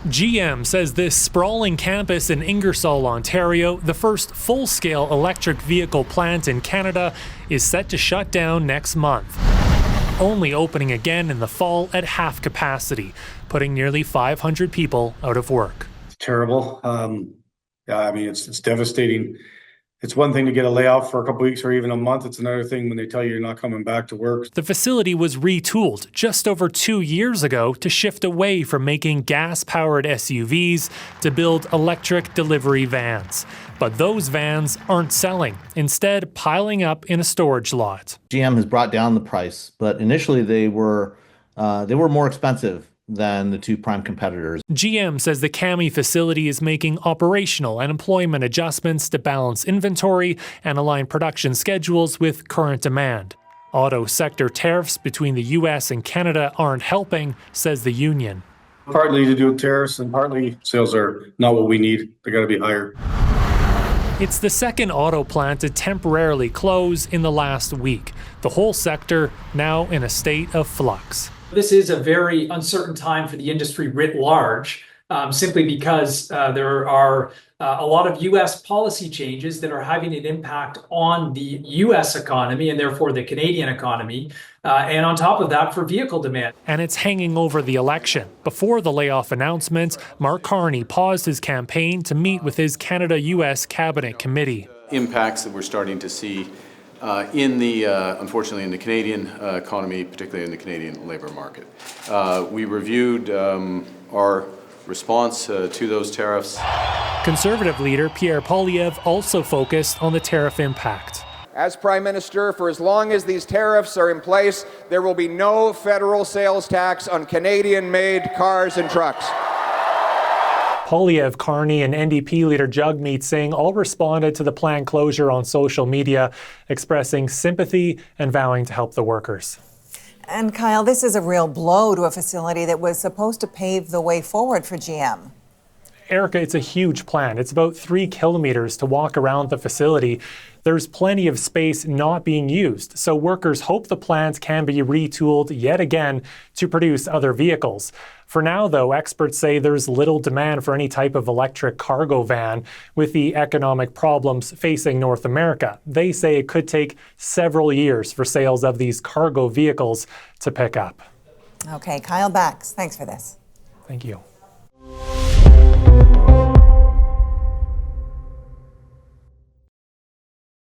GM says this sprawling campus in Ingersoll, Ontario, the first full-scale electric vehicle plant in Canada, is set to shut down next month, only opening again in the fall at half capacity, putting nearly 500 people out of work. It's terrible. It's devastating. It's one thing to get a layoff for a couple weeks or even a month. It's another thing when they tell you you're not coming back to work. The facility was retooled just over 2 years ago to shift away from making gas-powered SUVs to build electric delivery vans. But those vans aren't selling, instead piling up in a storage lot. GM has brought down the price, but initially they were more expensive than the two prime competitors. GM says the Cami facility is making operational and employment adjustments to balance inventory and align production schedules with current demand. Auto sector tariffs between the US and Canada aren't helping, says the union. Partly to do with tariffs and partly sales are not what we need. They got to be higher. It's the second auto plant to temporarily close in the last week. The whole sector now in a state of flux. This is a very uncertain time for the industry writ large, simply because there are a lot of U.S. policy changes that are having an impact on the U.S. economy and therefore the Canadian economy, and on top of that for vehicle demand. And it's hanging over the election. Before the layoff announcement, Mark Carney paused his campaign to meet with his Canada-U.S. Cabinet Committee. Impacts that we're starting to see unfortunately in the Canadian economy, particularly in the Canadian labor market. We reviewed our response to those tariffs. Conservative leader Pierre Poilievre also focused on the tariff impact. As Prime Minister, for as long as these tariffs are in place, there will be no federal sales tax on Canadian-made cars and trucks. Poilievre, Carney, and NDP leader Jagmeet Singh all responded to the planned closure on social media, expressing sympathy and vowing to help the workers. And Kyle, this is a real blow to a facility that was supposed to pave the way forward for GM. Erica, it's a huge plan. It's about 3 kilometers to walk around the facility. There's plenty of space not being used, so workers hope the plant can be retooled yet again to produce other vehicles. For now, though, experts say there's little demand for any type of electric cargo van with the economic problems facing North America. They say it could take several years for sales of these cargo vehicles to pick up. Okay, Kyle Bax, thanks for this. Thank you.